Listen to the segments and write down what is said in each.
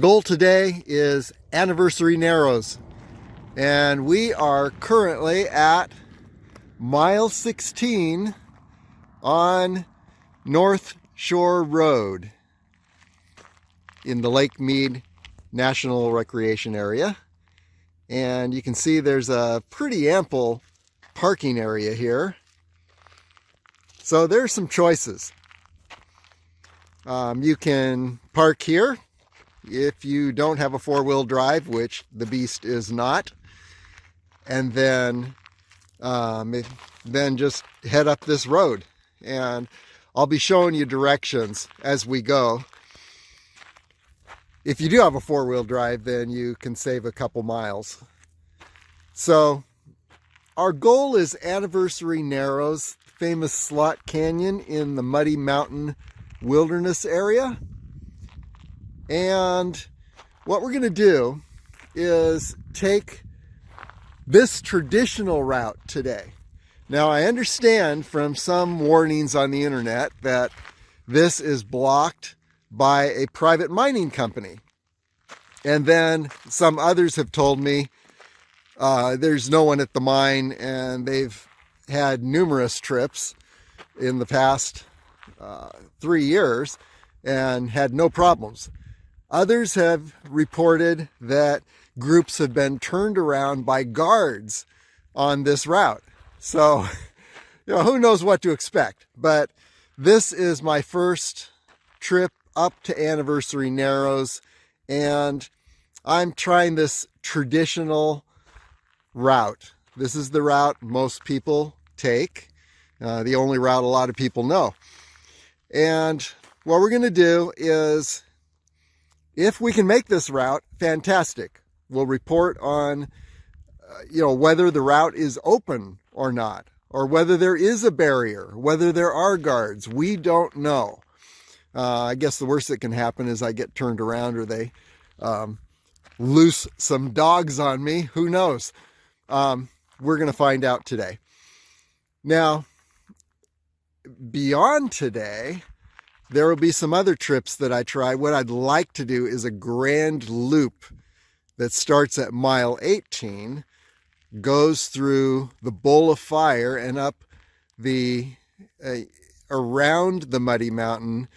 Goal today is Anniversary Narrows, and we are currently at mile 16 on North Shore Road in the Lake Mead National Recreation Area. And you can see there's a pretty ample parking area here. So there's some choices. You can park here if you don't have a four-wheel drive, which the beast is not, and then just head up this road, and I'll be showing you directions as we go. If you do have a four-wheel drive, then you can save a couple miles. So our goal is Anniversary Narrows, famous slot canyon in the Muddy Mountain Wilderness area. And what we're going to do is take this traditional route today. Now, I understand from some warnings on the internet that this is blocked by a private mining company. And then some others have told me there's no one at the mine, and they've had numerous trips in the past 3 years and had no problems. Others have reported that groups have been turned around by guards on this route. So, who knows what to expect. But this is my first trip up to Anniversary Narrows, and I'm trying this traditional route. This is the route most people take, the only route a lot of people know. And what we're going to do is, if we can make this route, fantastic. We'll report on, whether the route is open or not, or whether there is a barrier, whether there are guards. We don't know. I guess the worst that can happen is I get turned around, or they loose some dogs on me. Who knows? We're going to find out today. Now, beyond today, there will be some other trips that I try. What I'd like to do is a grand loop that starts at mile 18, goes through the Bowl of Fire and up around the Muddy Mountain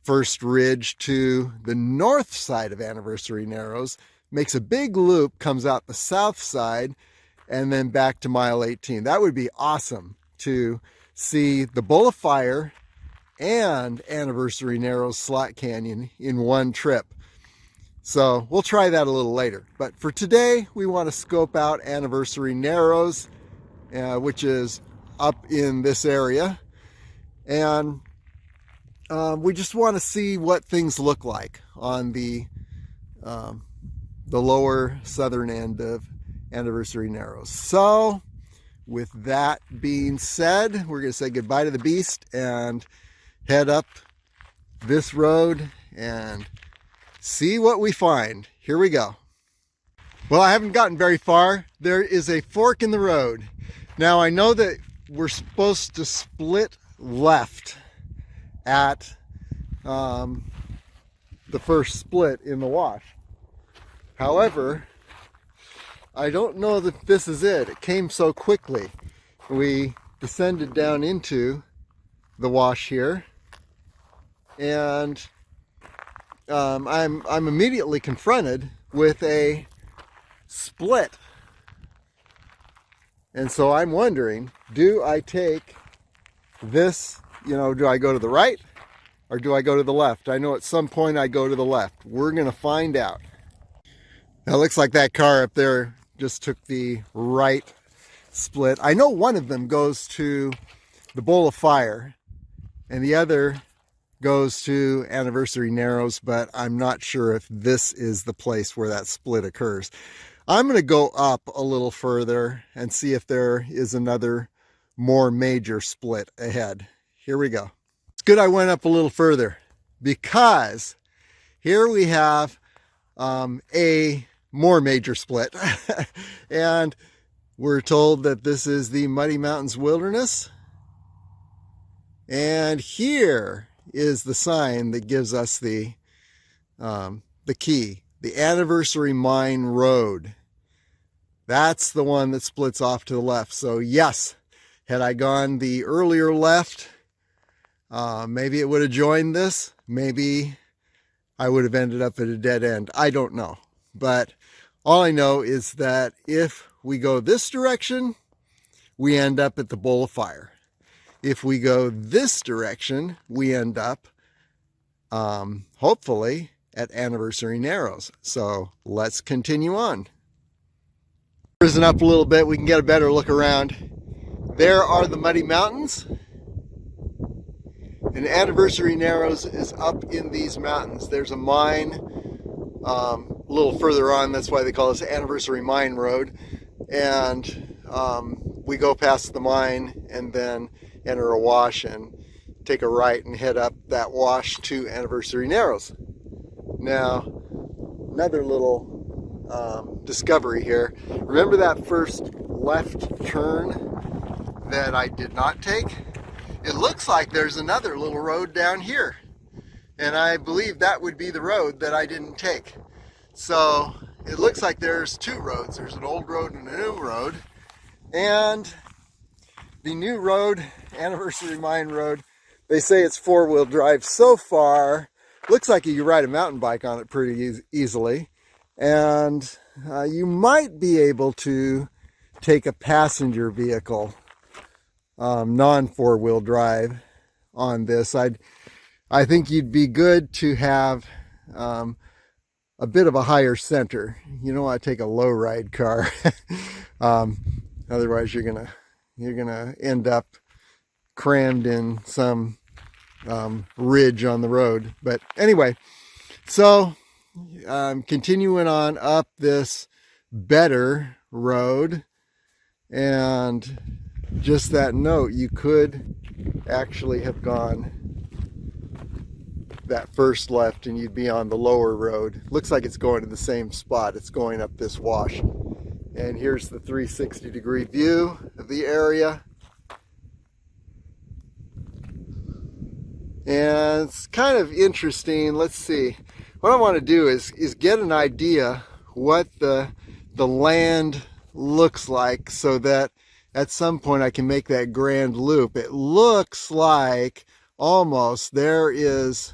First Ridge to the north side of Anniversary Narrows, makes a big loop, comes out the south side, and then back to mile 18. That would be awesome to see the Bowl of Fire and Anniversary Narrows Slot Canyon in one trip. So we'll try that a little later. But for today, we want to scope out Anniversary Narrows, which is up in this area. And we just want to see what things look like on the lower southern end of Anniversary Narrows. So with that being said, we're going to say goodbye to the beast and head up this road and see what we find. Here we go. Well, I haven't gotten very far. There is a fork in the road. Now, I know that we're supposed to split left at the first split in the wash. However, I don't know that this is it. It came so quickly. We descended down into the wash here, and I'm immediately confronted with a split. And so I'm wondering, do I take this, do I go to the right or do I go to the left? I know at some point I go to the left. We're going to find out. Now, it looks like that car up there just took the right split. I know one of them goes to the Bowl of Fire and the other goes to Anniversary Narrows, but I'm not sure if this is the place where that split occurs. I'm going to go up a little further and see if there is another more major split ahead. Here we go. It's good I went up a little further, because here we have a more major split. And we're told that this is the Muddy Mountains Wilderness. And here is the sign that gives us the key the Anniversary Mine Road. That's the one that splits off to the left. So yes, had I gone the earlier left, maybe it would have joined this. Maybe I would have ended up at a dead end. I don't know. But all I know is that if we go this direction, we end up at the Bowl of Fire. If we go this direction, we end up, hopefully, at Anniversary Narrows. So let's continue on. Risen up a little bit, we can get a better look around. There are the Muddy Mountains. And Anniversary Narrows is up in these mountains. There's a mine a little further on. That's why they call this Anniversary Mine Road. And we go past the mine and then enter a wash and take a right and head up that wash to Anniversary Narrows. Now, another little discovery here. Remember that first left turn that I did not take? It looks like there's another little road down here. And I believe that would be the road that I didn't take. So it looks like there's two roads. There's an old road and a new road. And the new road, Anniversary Mine Road, they say it's four-wheel drive so far. Looks like you can ride a mountain bike on it pretty easily. And you might be able to take a passenger vehicle, non-four-wheel drive on this. I think you'd be good to have a bit of a higher center. You don't want to take a low ride car. Otherwise you're gonna end up crammed in some ridge on the road. But anyway, so continuing on up this better road, and just that note, you could actually have gone that first left and you'd be on the lower road. Looks like it's going to the same spot. It's going up this wash. And here's the 360-degree view of the area. And it's kind of interesting. Let's see. What I want to do is get an idea what the land looks like so that at some point I can make that grand loop. It looks like almost there is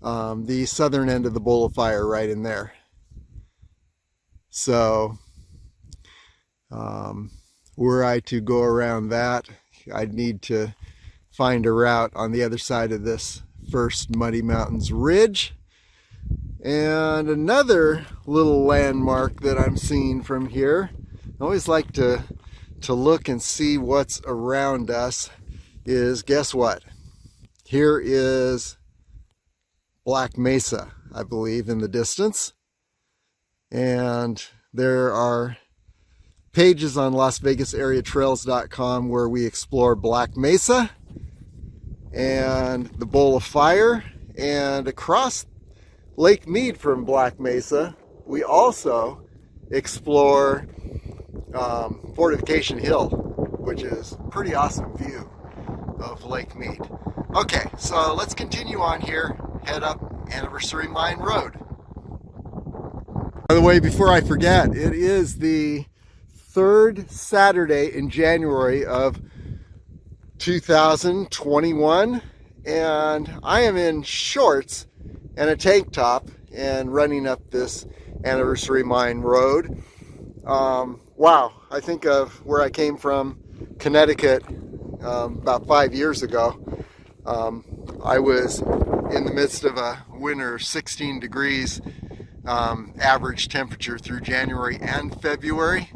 the southern end of the Bowl of Fire right in there. So were I to go around that, I'd need to find a route on the other side of this first Muddy Mountains ridge. And another little landmark that I'm seeing from here, I always like to look and see what's around us, is, guess what? Here is Black Mesa, I believe, in the distance. And there are pages on LasVegasAreaTrails.com where we explore Black Mesa and the Bowl of Fire. And across Lake Mead from Black Mesa, we also explore Fortification Hill, which is a pretty awesome view of Lake Mead. Okay, so let's continue on here, head up Anniversary Mine Road. By the way, before I forget, it is the third Saturday in January of 2021, and I am in shorts and a tank top and running up this Anniversary Mine Road. Wow, I think of where I came from, Connecticut, about 5 years ago. I was in the midst of a winter, 16 degrees average temperature through January and February.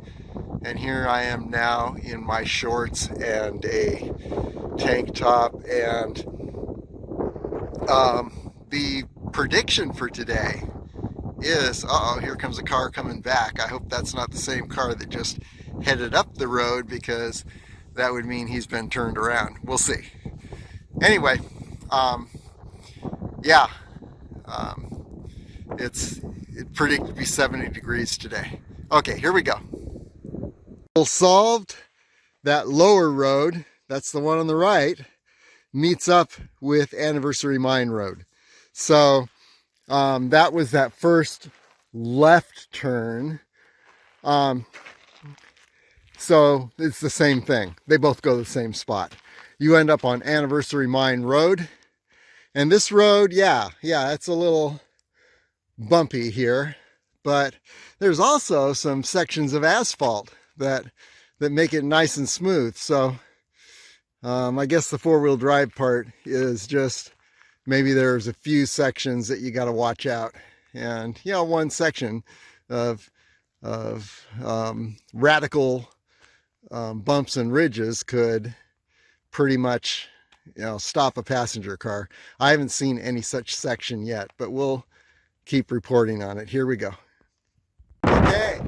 And here I am now in my shorts and a tank top. And the prediction for today is, here comes a car coming back. I hope that's not the same car that just headed up the road, because that would mean he's been turned around. We'll see. Anyway, it's predicted to be 70 degrees today. Okay, here we go. Solved. That lower road, that's the one on the right, meets up with Anniversary Mine Road. So that was that first left turn. So it's the same thing. They both go to the same spot. You end up on Anniversary Mine Road. And this road, yeah, it's a little bumpy here, but there's also some sections of asphalt that make it nice and smooth. So I guess the four-wheel drive part is just maybe there's a few sections that you got to watch out. And one section of radical bumps and ridges could pretty much stop a passenger car. I haven't seen any such section yet, but we'll keep reporting on it. Here we go. Okay.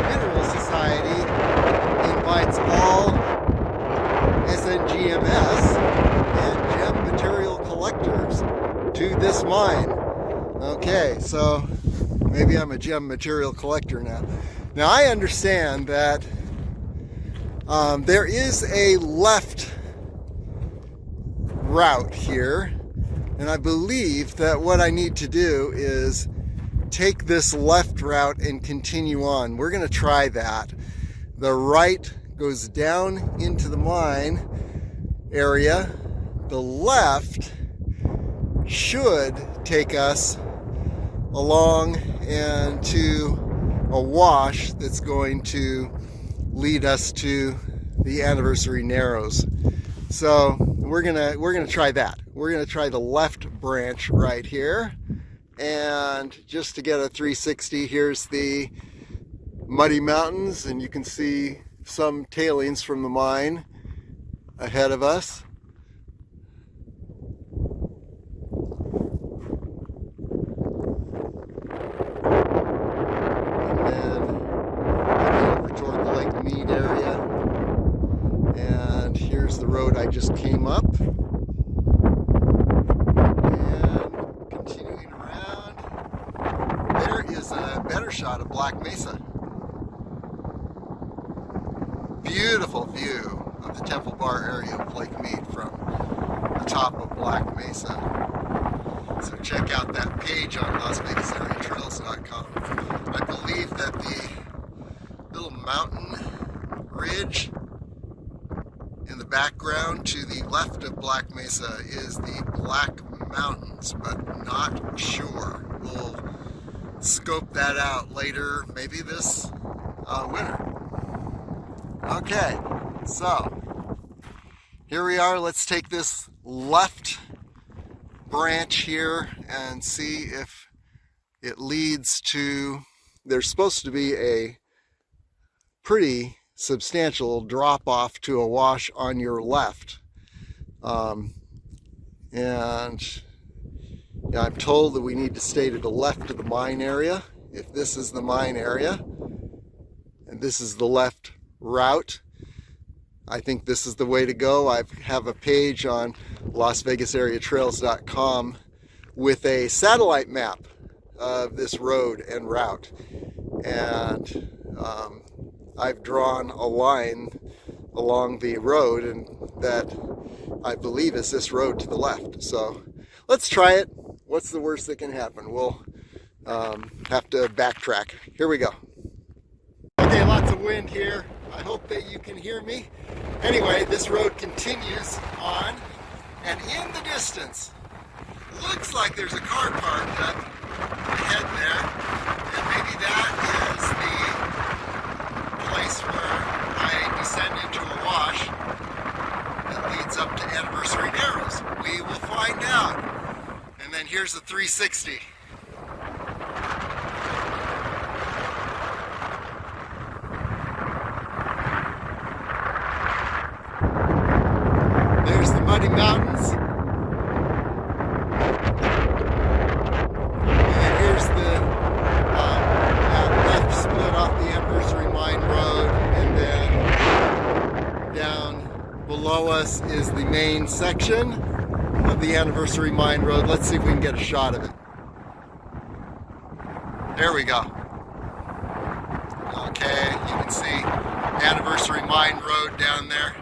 Mineral Society invites all SNGMS and gem material collectors to this mine. Okay, so maybe I'm a gem material collector now. Now I understand that there is a left route here, and I believe that what I need to do is take this left route and continue on. We're going to try that. The right goes down into the mine area. The left should take us along and to a wash that's going to lead us to the Anniversary Narrows. So we're gonna try that. We're gonna try the left branch right here, and just to get a 360, here's the Muddy Mountains, and you can see some tailings from the mine ahead of us. The road I just came up, and continuing around, there is a better shot of Black Mesa. Beautiful view of the Temple Bar area of Lake Mead from the top of Black Mesa. So check out that page on LasVegasAreaTrails.com. I believe that the little mountain ridge in the background to the left of Black Mesa is the Black Mountains, but not sure. We'll scope that out later, maybe this winter. Okay, so here we are. Let's take this left branch here and see if it leads to, there's supposed to be a pretty substantial drop off to a wash on your left, and I'm told that we need to stay to the left of the mine area. If this is the mine area and this is the left route, I think this is the way to go. I have a page on LasVegasAreaTrails.com with a satellite map of this road and route, and I've drawn a line along the road, and that I believe is this road to the left. So let's try it. What's the worst that can happen? We'll have to backtrack. Here we go. Okay, lots of wind here. I hope that you can hear me. Anyway, this road continues on, and in the distance, looks like there's a car parked up ahead there, and maybe that is the place where I descend into a wash that leads up to Anniversary Narrows. We will find out. And then here's the 360. There's the Muddy Mountains. And here's the left split off the Anniversary Mine Road, and then down below us is the main section of the Anniversary Mine Road. Let's see if we can get a shot of it. There we go. Okay, you can see Anniversary Mine Road down there.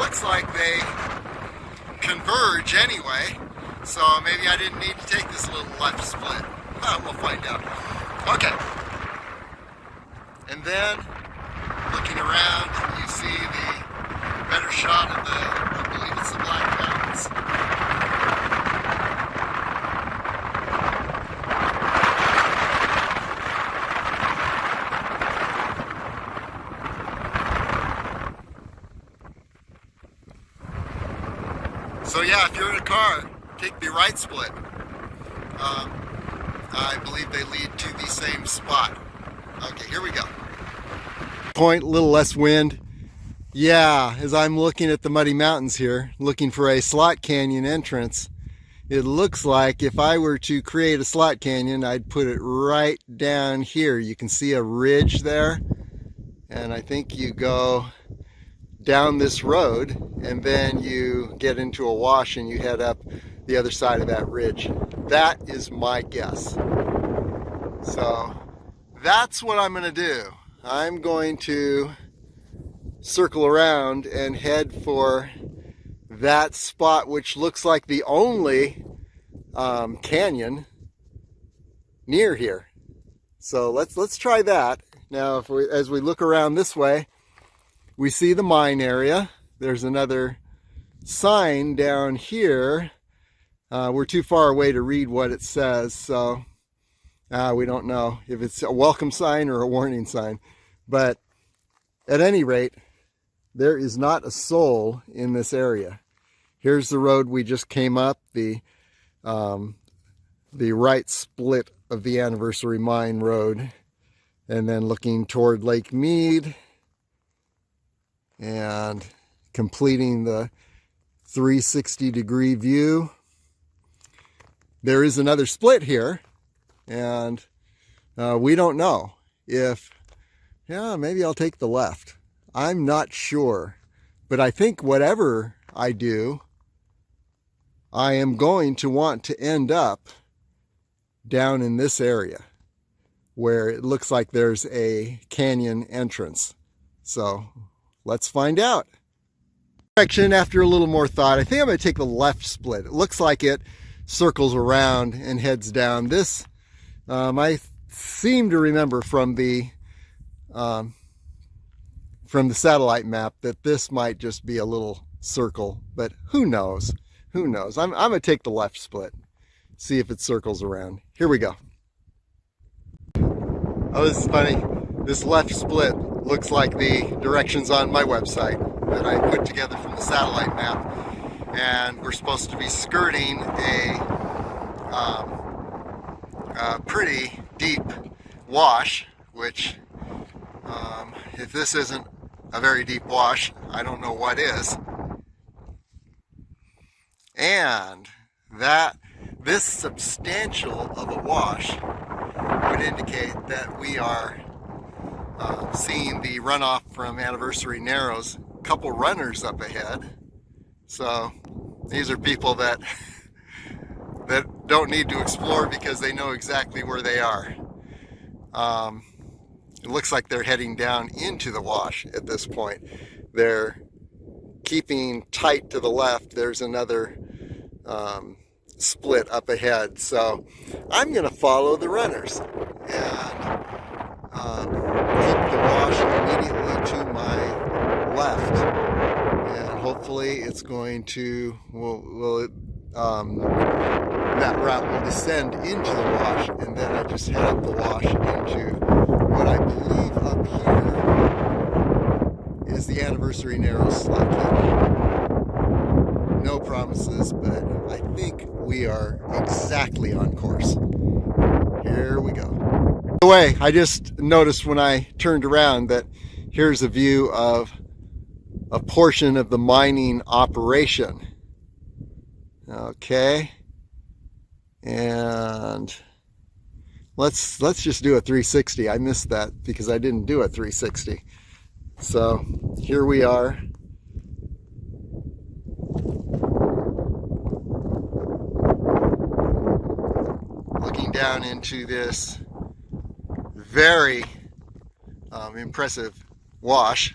looks like they converge anyway, so maybe I didn't need to take this little left split. We'll find out. Okay. And then, looking around, you see the better shot of I believe it's the Black Mountains. So yeah, if you're in a car, take the right split. I believe they lead to the same spot. Okay, here we go. Point, a little less wind. Yeah, as I'm looking at the Muddy Mountains here, looking for a slot canyon entrance, it looks like if I were to create a slot canyon, I'd put it right down here. You can see a ridge there, and I think you go down this road and then you get into a wash and you head up the other side of that ridge. That is my guess. So that's what I'm going to do. I'm going to circle around and head for that spot, which looks like the only canyon near here. So let's try that. Now, as we look around this way, we see the mine area. There's another sign down here. We're too far away to read what it says, so we don't know if it's a welcome sign or a warning sign. But at any rate, there is not a soul in this area. Here's the road we just came up, the right split of the Anniversary Mine Road, and then looking toward Lake Mead and completing the 360-degree view. There is another split here, and we don't know if, maybe I'll take the left. I'm not sure, but I think whatever I do, I am going to want to end up down in this area where it looks like there's a canyon entrance. So let's find out. After a little more thought, I think I'm going to take the left split. It looks like it circles around and heads down. This, I seem to remember from the satellite map that this might just be a little circle, but who knows? Who knows? I'm going to take the left split, see if it circles around. Here we go. Oh, this is funny. This left split looks like the directions on my website that I put together from the satellite map. And we're supposed to be skirting a pretty deep wash, which if this isn't a very deep wash, I don't know what is. And that this substantial of a wash would indicate that we are seeing the runoff from Anniversary Narrows. A couple runners up ahead. So these are people that don't need to explore because they know exactly where they are. It looks like they're heading down into the wash at this point. They're keeping tight to the left. There's another split up ahead. So I'm going to follow the runners and keep the wash immediately to my left. And hopefully it's going to, that route will descend into the wash, and then I just head up the wash into what I believe up here is the Anniversary Narrows slot canyon. No promises, but I think we are exactly on course. Here we go. By the way, I just noticed when I turned around that here's a view of a portion of the mining operation. Okay, and let's just do a 360. I missed that because I didn't do a 360. So here we are. Looking down into this very impressive wash.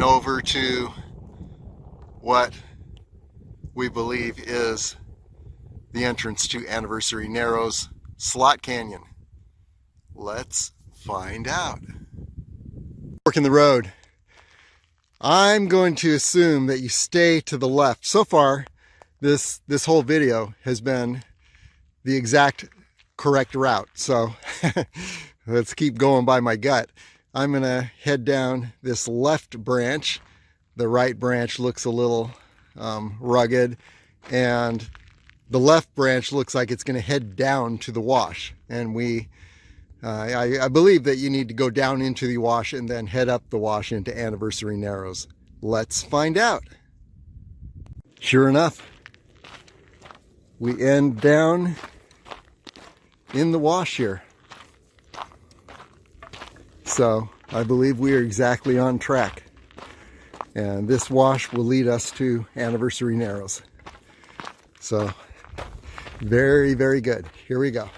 then over to what we believe is the entrance to Anniversary Narrows Slot Canyon. Let's find out. Working the road. I'm going to assume that you stay to the left. So far, this whole video has been the exact correct route. So let's keep going by my gut. I'm going to head down this left branch. The right branch looks a little rugged, and the left branch looks like it's going to head down to the wash. And I believe that you need to go down into the wash and then head up the wash into Anniversary Narrows. Let's find out. Sure enough, we end down in the wash here. So I believe we are exactly on track. And this wash will lead us to Anniversary Narrows. So very, very good. Here we go.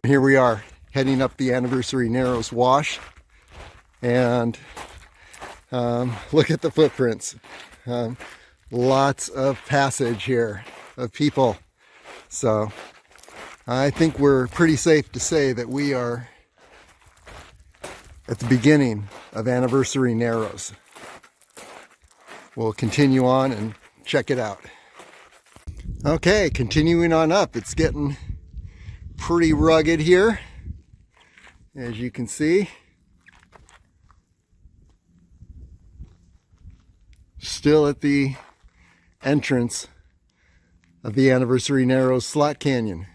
Here we are, heading up the Anniversary Narrows wash. And look at the footprints. Lots of passage here of people. So I think we're pretty safe to say that we are at the beginning of Anniversary Narrows. We'll continue on and check it out. Okay, continuing on up. It's getting pretty rugged here, as you can see. Still at the entrance of the Anniversary Narrows Slot Canyon.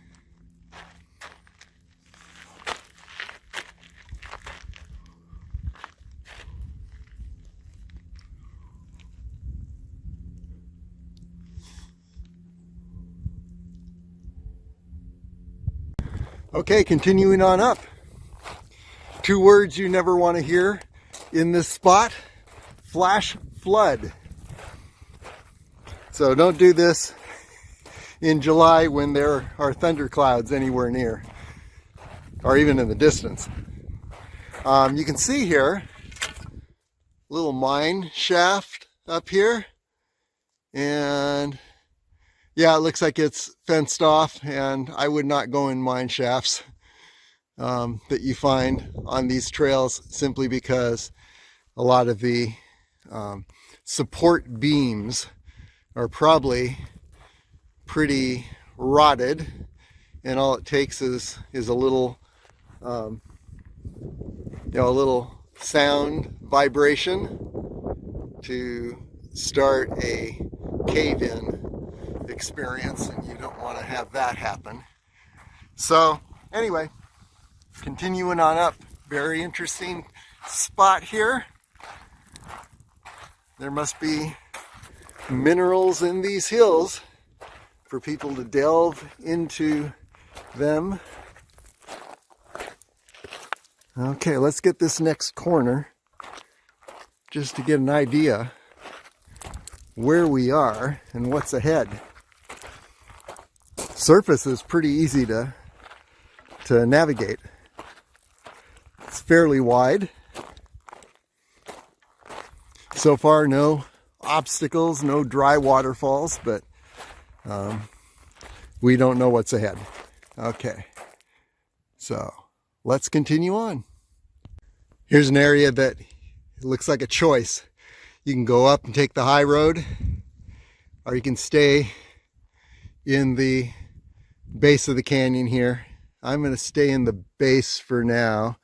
Okay, continuing on up. 2 words you never want to hear in this spot: flash flood. So don't do this in July when there are thunderclouds anywhere near, or even in the distance. You can see here a little mine shaft up here, and yeah, it looks like it's fenced off, and I would not go in mine shafts that you find on these trails, simply because a lot of the support beams are probably pretty rotted, and all it takes is a little a little sound vibration to start a cave-in experience, and you don't want to have that happen. So anyway, continuing on up. Very interesting spot here. There must be minerals in these hills for people to delve into them. Okay, let's get this next corner just to get an idea where we are and what's ahead. Surface is pretty easy to navigate. It's fairly wide. So far, no obstacles, no dry waterfalls, but we don't know what's ahead. Okay, so let's continue on. Here's an area that looks like a choice. You can go up and take the high road, or you can stay in the base of the canyon here. I'm going to stay in the base for now.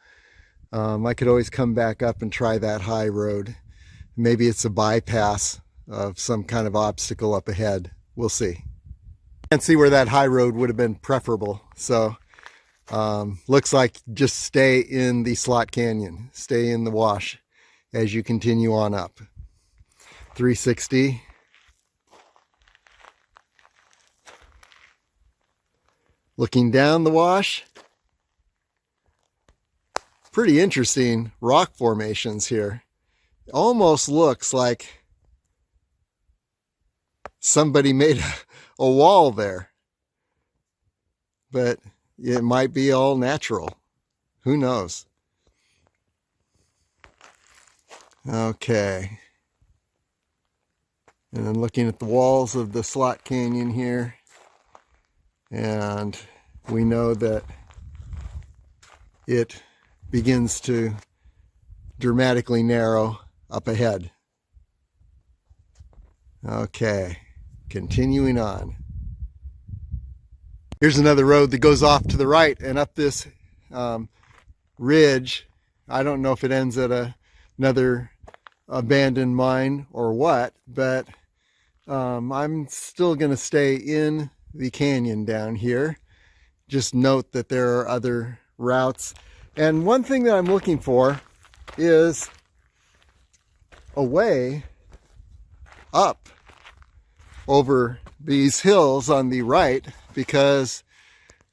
I could always come back up and try that high road. Maybe it's a bypass of some kind of obstacle up ahead. We'll see. Can't see where that high road would have been preferable. So looks like just stay in the slot canyon. Stay in the wash as you continue on up. 360. Looking down the wash. Pretty interesting rock formations here. It almost looks like somebody made a wall there, but it might be all natural. Who knows? Okay, And then looking at the walls of the slot canyon here, and we know that it begins to dramatically narrow up ahead. Okay, continuing on. Here's another road that goes off to the right and up this ridge. I don't know if it ends at another abandoned mine or what, but I'm still going to stay in the canyon down here. Just note that there are other routes. And one thing that I'm looking for is a way up over these hills on the right, because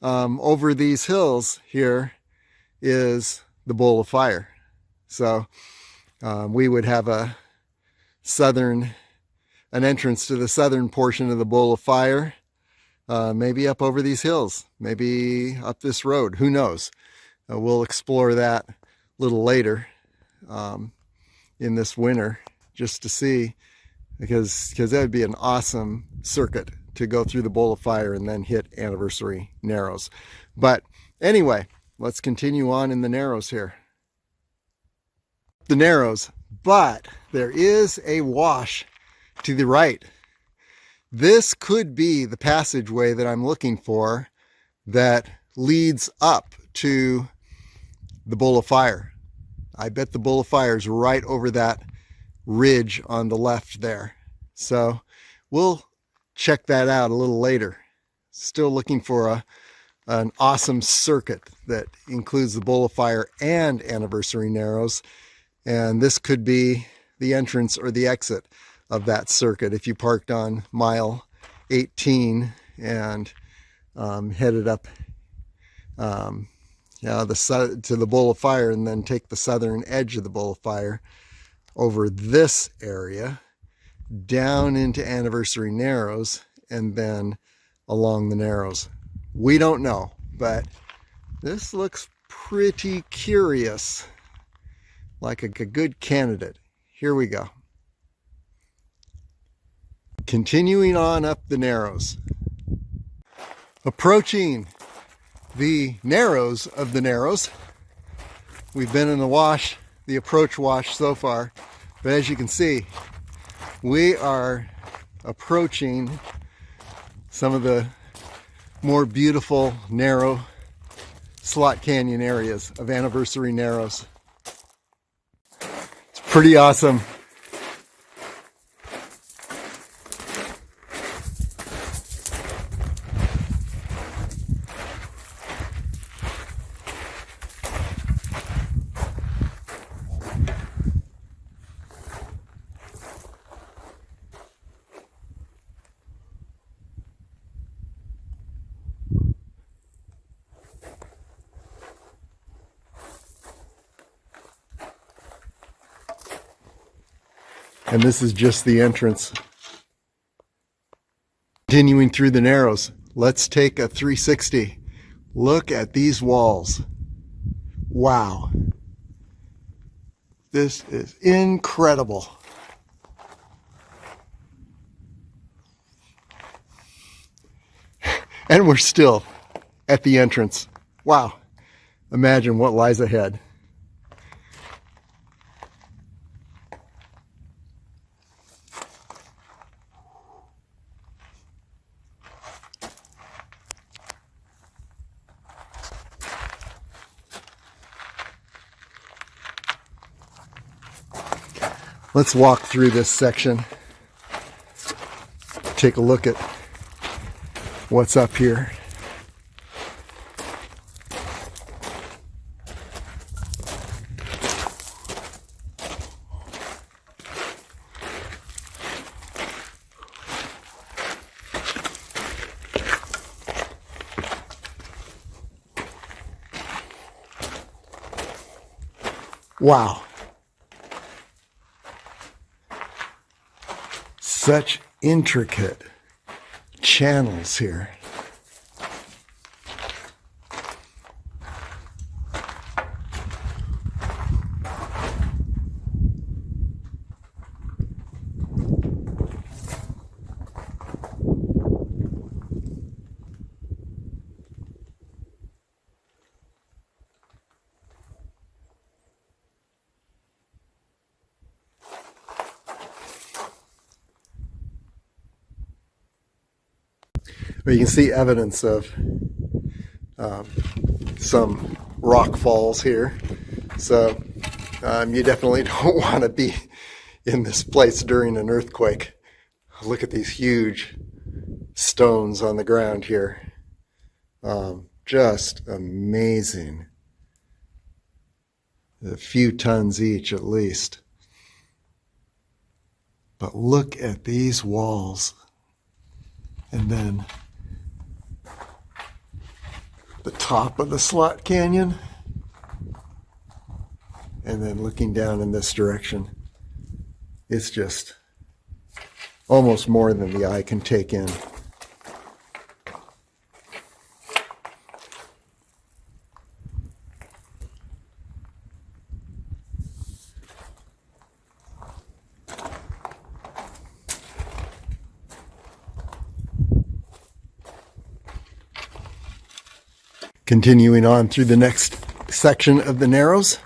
over these hills here is the Bowl of Fire. So we would have an entrance to the southern portion of the Bowl of Fire, maybe up over these hills, maybe up this road, who knows. We'll explore that a little later in this winter, just to see, because that would be an awesome circuit to go through the Bowl of Fire and then hit Anniversary Narrows. But anyway, let's continue on in the Narrows here. The Narrows, but there is a wash to the right. This could be the passageway that I'm looking for that leads up to the Bowl of Fire. I bet the Bowl of Fire is right over that ridge on the left there. So we'll check that out a little later. Still looking for an awesome circuit that includes the Bowl of Fire and Anniversary Narrows. And this could be the entrance or the exit of that circuit if you parked on mile 18 and headed up to the Bowl of Fire, and then take the southern edge of the Bowl of Fire over this area down into Anniversary Narrows and then along the Narrows. We don't know, but this looks pretty curious, like a good candidate. Here we go. Continuing on up the Narrows. Approaching the Narrows of the Narrows. We've been in the wash, the approach wash so far, but as you can see, we are approaching some of the more beautiful narrow slot canyon areas of Anniversary Narrows. It's pretty awesome. And this is just the entrance. Continuing through the Narrows, let's take a 360. Look at these walls. Wow. This is incredible. And we're still at the entrance. Wow. Imagine what lies ahead. Let's walk through this section, take a look at what's up here. Wow. Such intricate channels here. But you can see evidence of some rock falls here. So you definitely don't want to be in this place during an earthquake. Look at these huge stones on the ground here. Just amazing. A few tons each at least. But look at these walls. And then the top of the slot canyon. And then looking down in this direction. It's just almost more than the eye can take in. Continuing on through the next section of the Narrows.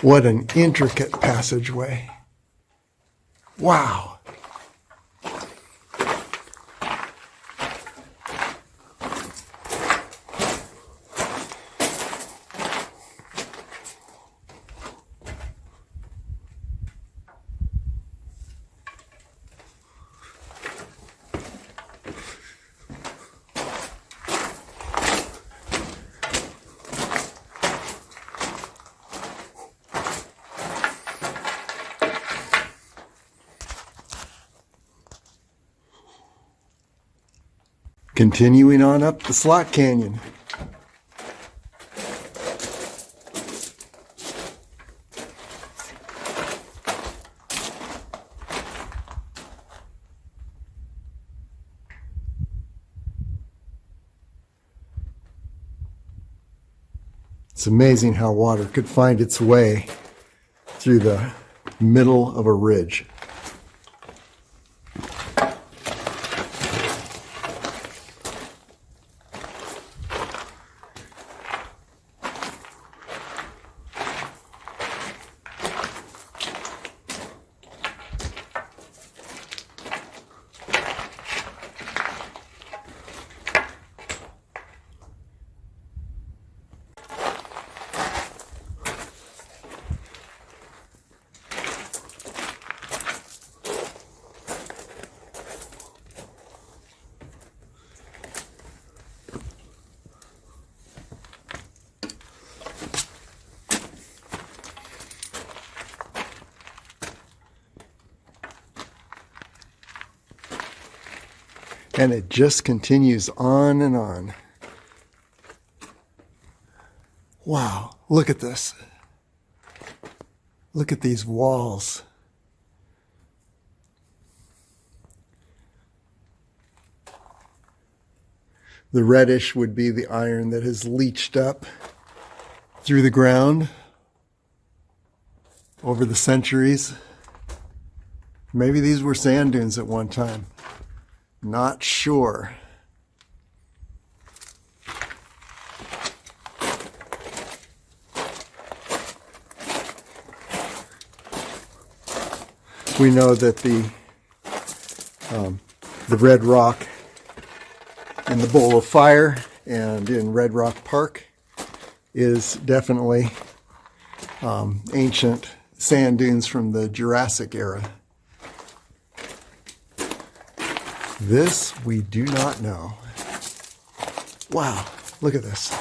What an intricate passageway. Wow. Continuing on up the slot canyon. It's amazing how water could find its way through the middle of a ridge. And it just continues on and on. Wow, look at this. Look at these walls. The reddish would be the iron that has leached up through the ground over the centuries. Maybe these were sand dunes at one time. Not sure. We know that the red rock in the Bowl of Fire and in Red Rock Park is definitely ancient sand dunes from the Jurassic era. This we do not know. Wow, look at this.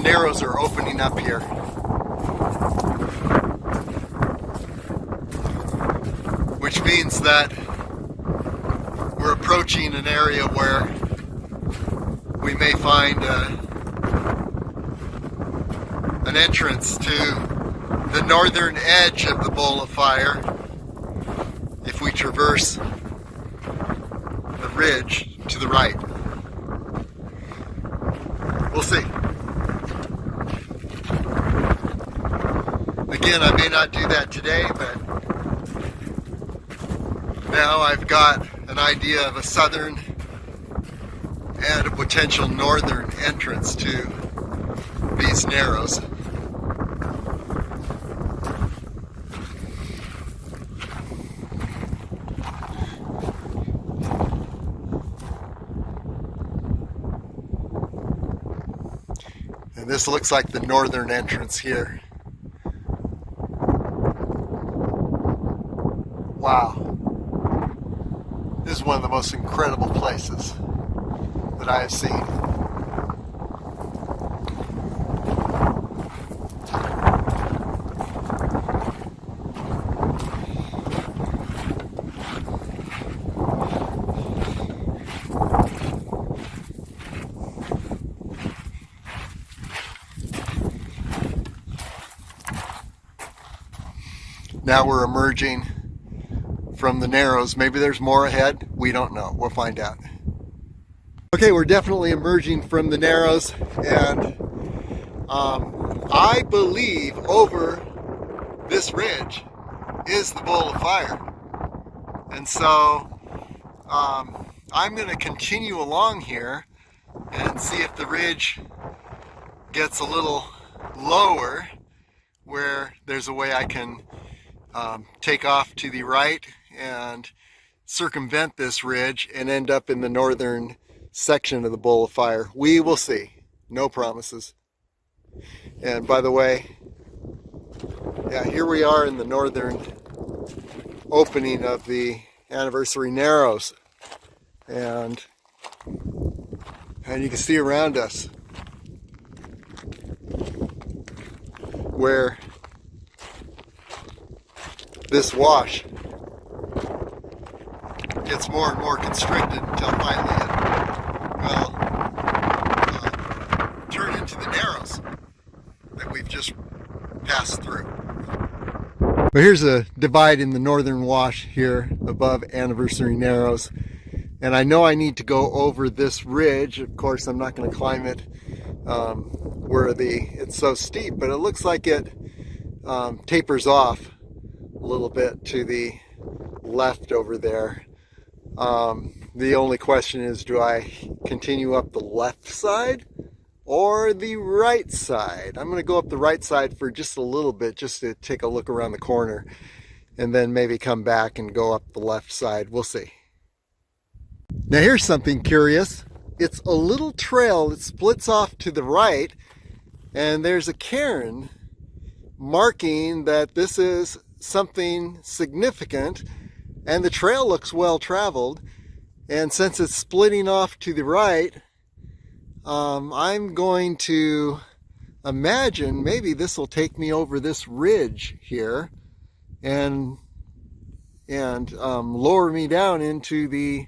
narrows are opening up here. Which means that we're approaching an area where we may find an entrance to the northern edge of the bowl of fire if we traverse the ridge to the right. We'll see. Again, I may not do that today, but now I've got an idea of a southern and a potential northern entrance to these narrows. And this looks like the northern entrance here. Wow. This is one of the most incredible places that I have seen. Now we're emerging from the narrows. Maybe there's more ahead. We don't know. We'll find out. Okay, we're definitely emerging from the narrows, and I believe over this ridge is the bowl of fire. And so I'm going to continue along here and see if the ridge gets a little lower, where there's a way I can take off to the right and circumvent this ridge and end up in the northern section of the bowl of fire. We will see. No promises. And by the way, yeah, here we are in the northern opening of the Anniversary Narrows. And you can see around us where this wash gets more and more constricted until finally it will turn into the narrows that we've just passed through. But here's a divide in the northern wash here above Anniversary Narrows, and I know I need to go over this ridge. Of course, I'm not going to climb it where it's so steep, but it looks like it tapers off a little bit to the left over there. The only question is, do I continue up the left side or the right side? I'm going to go up the right side for just a little bit, just to take a look around the corner, and then maybe come back and go up the left side. We'll see. Now here's something curious. It's a little trail that splits off to the right, and there's a cairn marking that this is something significant, and the trail looks well traveled. And since it's splitting off to the right, I'm going to imagine maybe this will take me over this ridge here and lower me down into the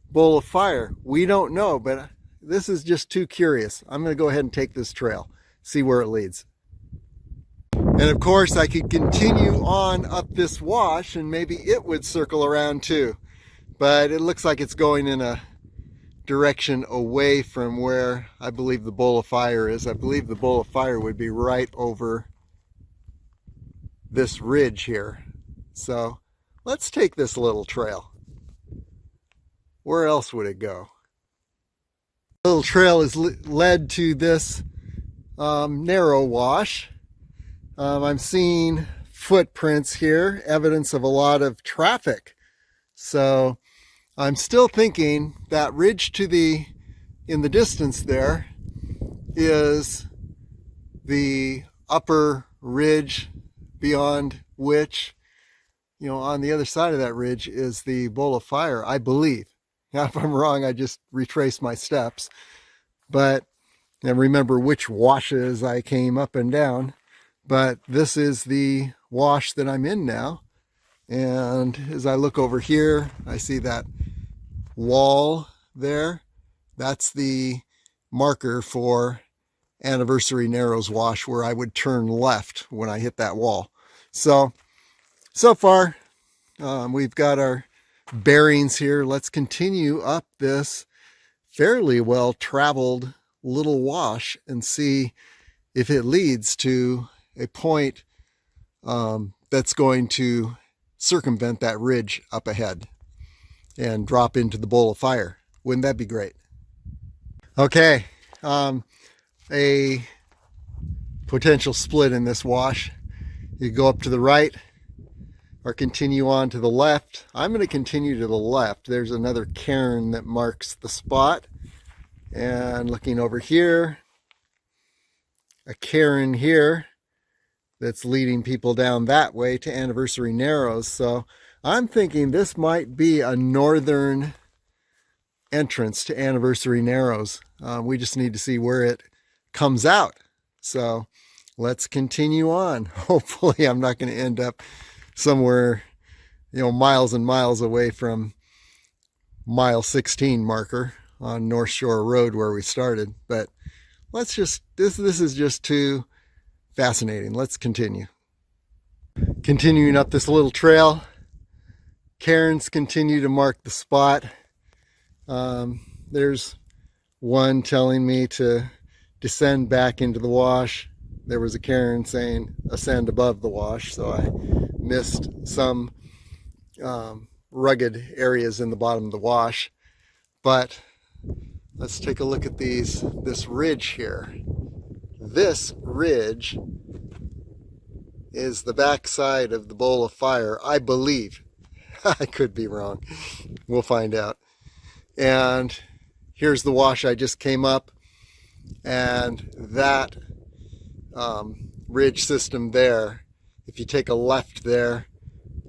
bowl of fire. We don't know, but this is just too curious. I'm going to go ahead and take this trail, see where it leads. And of course, I could continue on up this wash and maybe it would circle around too. But it looks like it's going in a direction away from where I believe the bowl of fire is. I believe the bowl of fire would be right over this ridge here. So let's take this little trail. Where else would it go? The little trail is led to this narrow wash. I'm seeing footprints here, evidence of a lot of traffic. So I'm still thinking that ridge in the distance there is the upper ridge, beyond which, on the other side of that ridge is the bowl of fire, I believe. Now, if I'm wrong, I just retrace my steps. But and remember which washes I came up and down, but this is the wash that I'm in now. And as I look over here, I see that wall there. That's the marker for Anniversary Narrows wash, where I would turn left when I hit that wall. So far, we've got our bearings here. Let's continue up this fairly well traveled little wash and see if it leads to a point that's going to circumvent that ridge up ahead and drop into the bowl of fire. Wouldn't that be great? Okay, a potential split in this wash. You go up to the right or continue on to the left. I'm going to continue to the left. There's another cairn that marks the spot. And looking over here, a cairn here that's leading people down that way to Anniversary Narrows. So I'm thinking this might be a northern entrance to Anniversary Narrows. We just need to see where it comes out. So let's continue on. Hopefully I'm not going to end up somewhere, miles and miles away from mile 16 marker on North Shore Road where we started. But let's just, this is just too fascinating. Let's continue. Continuing up this little trail, cairns continue to mark the spot. There's one telling me to descend back into the wash. There was a cairn saying ascend above the wash, so I missed some rugged areas in the bottom of the wash. But let's take a look at this ridge here. This ridge is the backside of the bowl of fire, I believe. I could be wrong. We'll find out. And here's the wash I just came up, and that ridge system there, if you take a left there,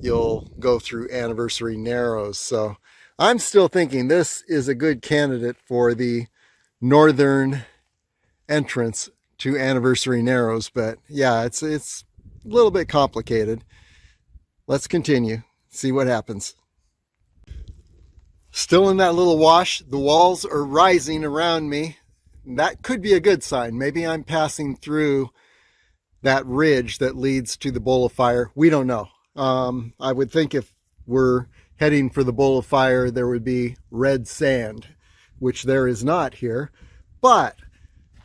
you'll go through Anniversary Narrows. So I'm still thinking this is a good candidate for the northern entrance to Anniversary Narrows. But yeah, it's a little bit complicated. Let's continue, see what happens. Still in that little wash, the walls are rising around me. That could be a good sign. Maybe I'm passing through that ridge that leads to the bowl of fire. We don't know. I would think if we're heading for the bowl of fire, there would be red sand, which there is not here. But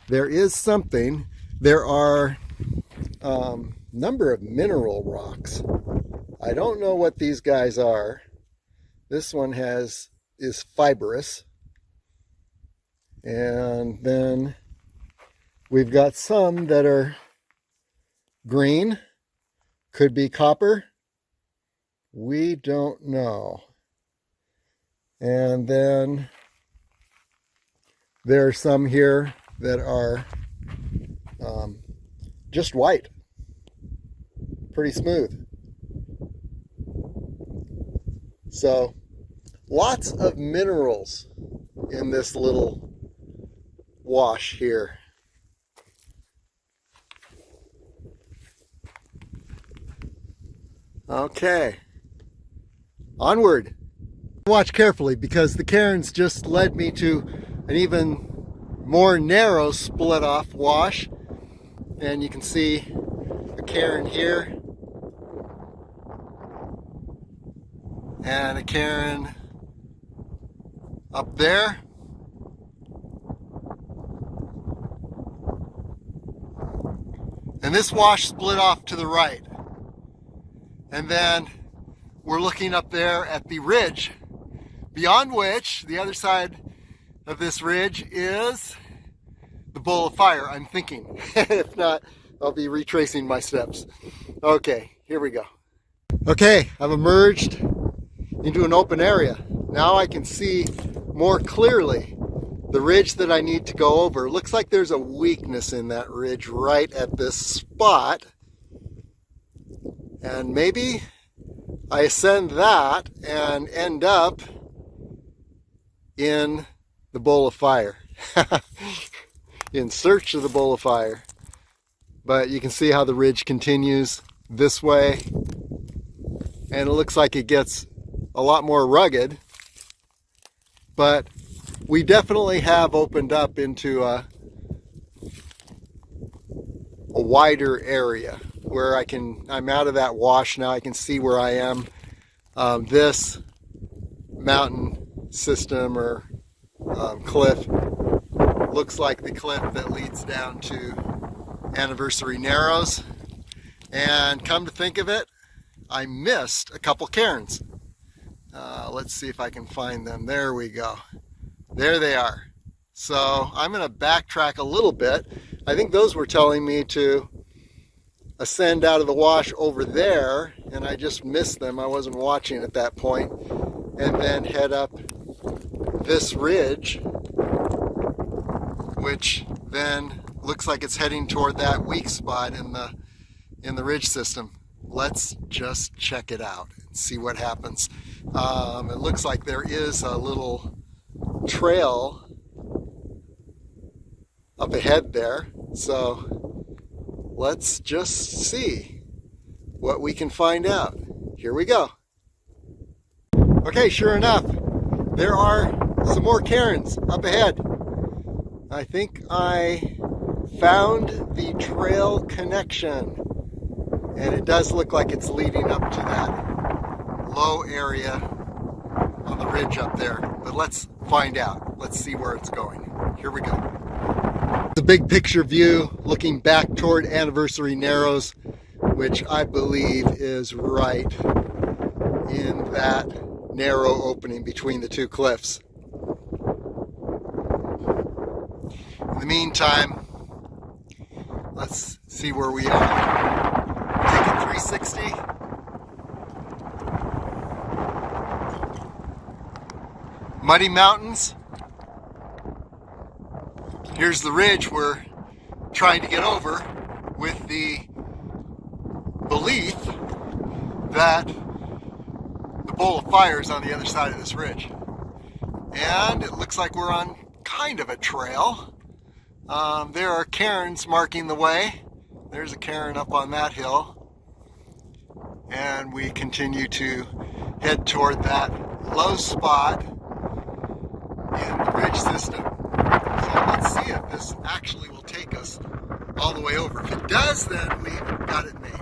there is something. There are a number of mineral rocks. I don't know what these guys are. This one is fibrous. And then we've got some that are green, could be copper. We don't know. And then there are some here that are just white, pretty smooth. So lots of minerals in this little wash here. Okay, onward. Watch carefully, because the cairns just led me to an even more narrow split off wash, and you can see a cairn here and a cairn up there. And this wash split off to the right. And then we're looking up there at the ridge, beyond which, the other side of this ridge, is the bowl of fire, I'm thinking. If not, I'll be retracing my steps. Okay, here we go. Okay, I've emerged into an open area. Now I can see more clearly the ridge that I need to go over. Looks like there's a weakness in that ridge right at this spot. And maybe I ascend that and end up in the bowl of fire. in search of the bowl of fire. But you can see how the ridge continues this way, and it looks like it gets a lot more rugged, but we definitely have opened up into a wider area where I'm out of that wash now. I can see where I am. This mountain system or cliff looks like the cliff that leads down to Anniversary Narrows, and come to think of it, I missed a couple cairns. Let's see if I can find them. There we go. There they are. So I'm going to backtrack a little bit. I think those were telling me to ascend out of the wash over there, and I just missed them. I wasn't watching at that point. And then head up this ridge, which then looks like it's heading toward that weak spot in the ridge system. Let's just check it out and see what happens. It looks like there is a little trail up ahead there, so let's just see what we can find out. Here we go. Okay, sure enough, there are some more cairns up ahead. I think I found the trail connection, and it does look like it's leading up to that low area on the ridge up there. But let's find out. Let's see where it's going. Here we go. The big picture view looking back toward Anniversary Narrows, which I believe is right in that narrow opening between the two cliffs. In the meantime, let's see where we are. Take a 360. Muddy Mountains. Here's the ridge we're trying to get over with the belief that the bowl of fire is on the other side of this ridge. And it looks like we're on kind of a trail. There are cairns marking the way. There's a cairn up on that hill. And we continue to head toward that low spot in the ridge system. So let's see if this actually will take us all the way over. If it does, then we've got it made.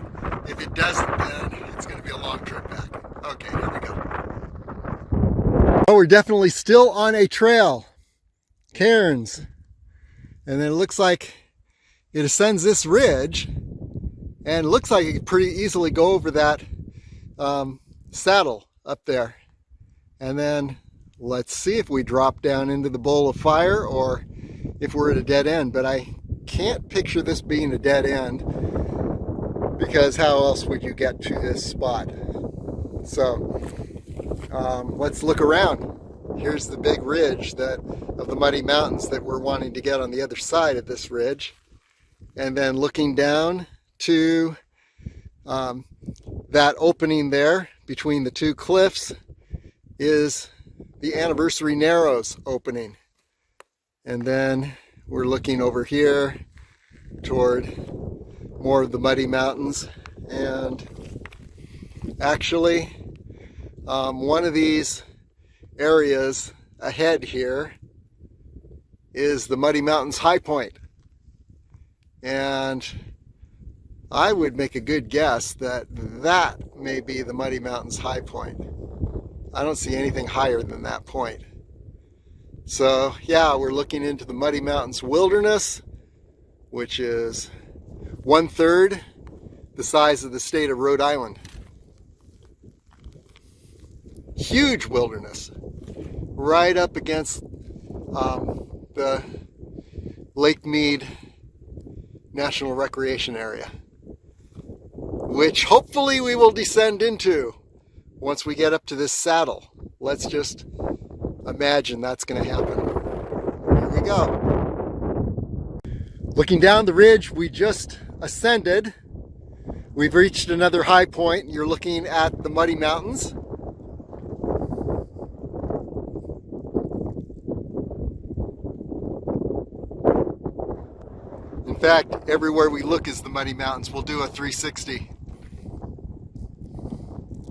If it doesn't, then it's going to be a long trip back. Okay, here we go. Oh, we're definitely still on a trail. Cairns. And then it looks like it ascends this ridge, and it looks like it could pretty easily go over that saddle up there. And then let's see if we drop down into the bowl of fire or if we're at a dead end. But I can't picture this being a dead end, because how else would you get to this spot? So let's look around. Here's the big ridge of the Muddy Mountains that we're wanting to get on the other side of this ridge. And then looking down to that opening there between the two cliffs is the Anniversary Narrows opening. And then we're looking over here toward more of the Muddy Mountains. And actually, one of these areas ahead here is the Muddy Mountains high point. And I would make a good guess that that may be the Muddy Mountains high point. I don't see anything higher than that point. So yeah, we're looking into the Muddy Mountains wilderness, which is 1/3 the size of the state of Rhode Island. Huge wilderness, right up against the Lake Mead National Recreation Area, which hopefully we will descend into once we get up to this saddle. Let's just imagine that's going to happen. Here we go. Looking down the ridge we just ascended, we've reached another high point. You're looking at the Muddy Mountains. fact, everywhere we look is the Muddy Mountains. We'll do a 360.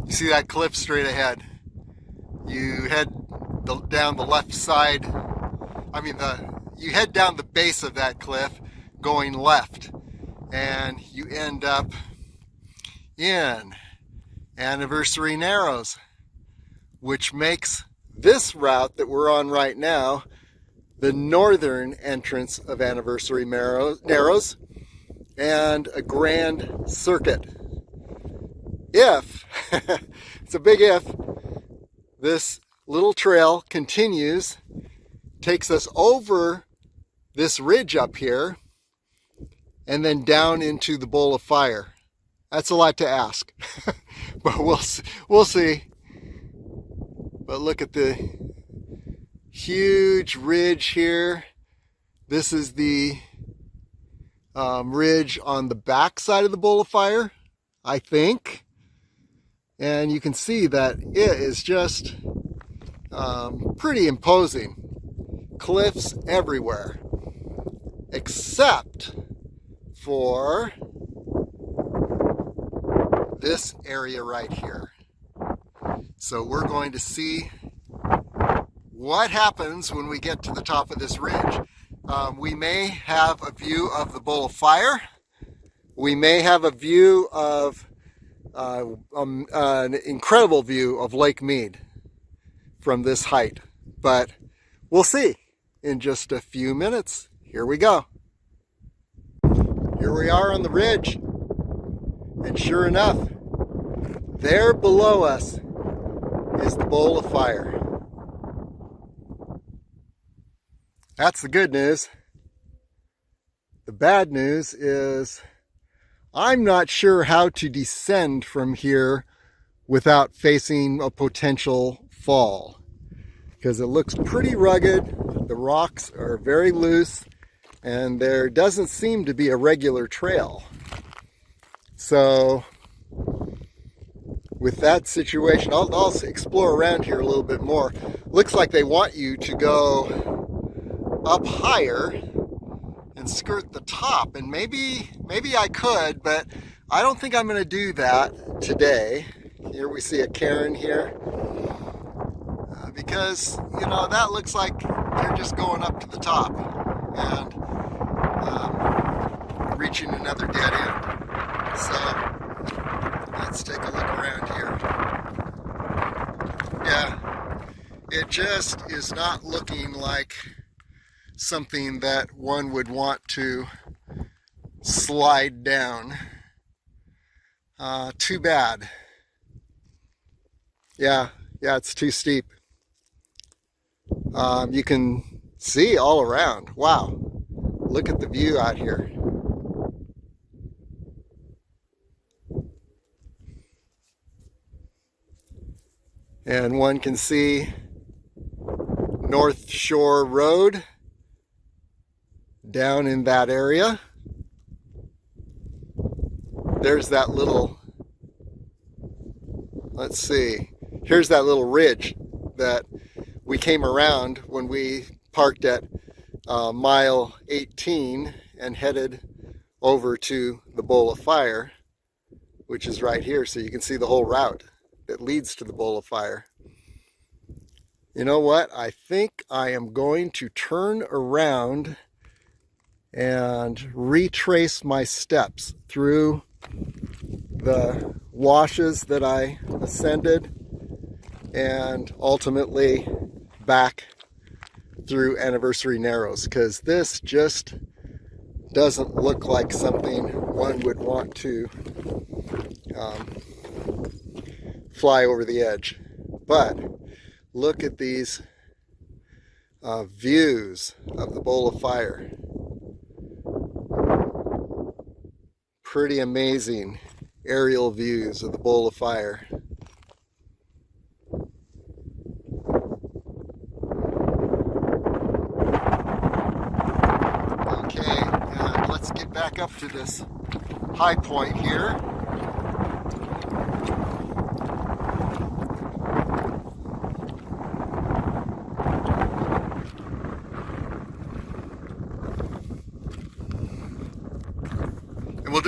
You see that cliff straight ahead. You head down the left side. You head down the base of that cliff going left, and you end up in Anniversary Narrows, which makes this route that we're on right now the northern entrance of Anniversary Narrows and a grand circuit. If, it's a big if, this little trail continues, takes us over this ridge up here, and then down into the Bowl of Fire. That's a lot to ask, but we'll see. But look at the huge ridge here. This is the ridge on the back side of the Bowl of Fire, I think. And you can see that it is just pretty imposing. Cliffs everywhere, except for this area right here. So we're going to see what happens when we get to the top of this ridge. We may have a view of the Bowl of Fire. We may have a view of an incredible view of Lake Mead from this height, but we'll see in just a few minutes. Here we go. Here we are on the ridge, and sure enough, there below us is the Bowl of Fire. That's the good news. The bad news is I'm not sure how to descend from here without facing a potential fall, because it looks pretty rugged. The rocks are very loose, and there doesn't seem to be a regular trail. So with that situation, I'll explore around here a little bit more. Looks like they want you to go up higher and skirt the top, and maybe I could, but I don't think I'm going to do that today. Here we see a cairn here, because that looks like they're just going up to the top and reaching another dead end. So let's take a look around here. Yeah, it just is not looking like something that one would want to slide down. Too bad. Yeah, it's too steep. You can see all around. Wow, look at the view out here. And one can see North Shore Road down in that area. There's that little, let's see, here's that little ridge that we came around when we parked at mile 18 and headed over to the Bowl of Fire, which is right here. So you can see the whole route that leads to the Bowl of Fire. You know what? I think I am going to turn around and retrace my steps through the washes that I ascended and ultimately back through Anniversary Narrows, because this just doesn't look like something one would want to fly over the edge. But look at these views of the Bowl of Fire. Pretty amazing aerial views of the Bowl of Fire. Okay, and let's get back up to this high point here.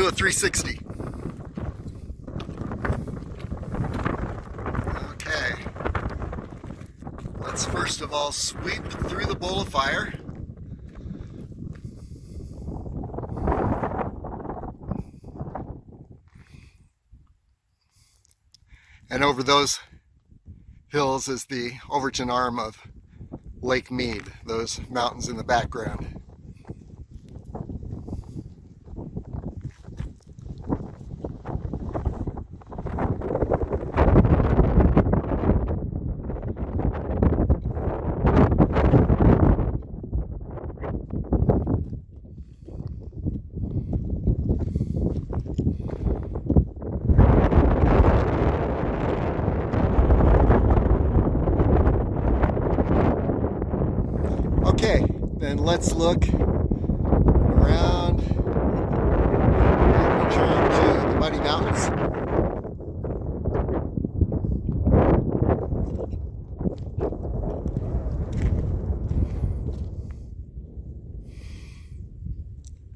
do a 360. Okay. Let's first of all sweep through the bowl of fire. And over those hills is the Overton arm of Lake Mead, those mountains in the background. Okay, then let's look around and return to the Muddy Mountains.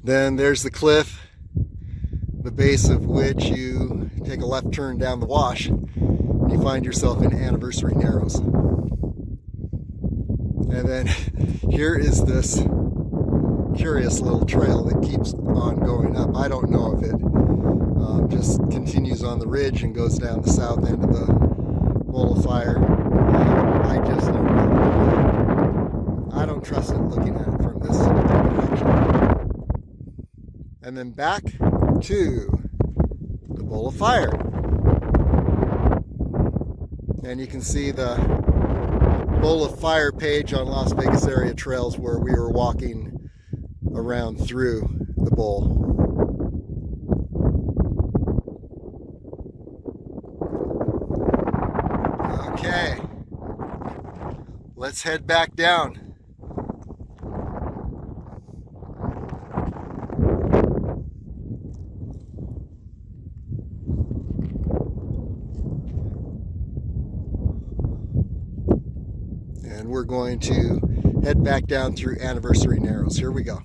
Then there's the cliff, the base of which you take a left turn down the wash, and you find yourself in Anniversary Narrows. And then here is this curious little trail that keeps on going up. I don't know if it just continues on the ridge and goes down the south end of the bowl of fire. I just don't know. I don't trust it looking at it from this direction. And then back to the bowl of fire. And you can see the bowl of fire page on Las Vegas area trails where we were walking around through the bowl. Okay, let's head back down. And we're going to head back down through Anniversary Narrows. Here we go.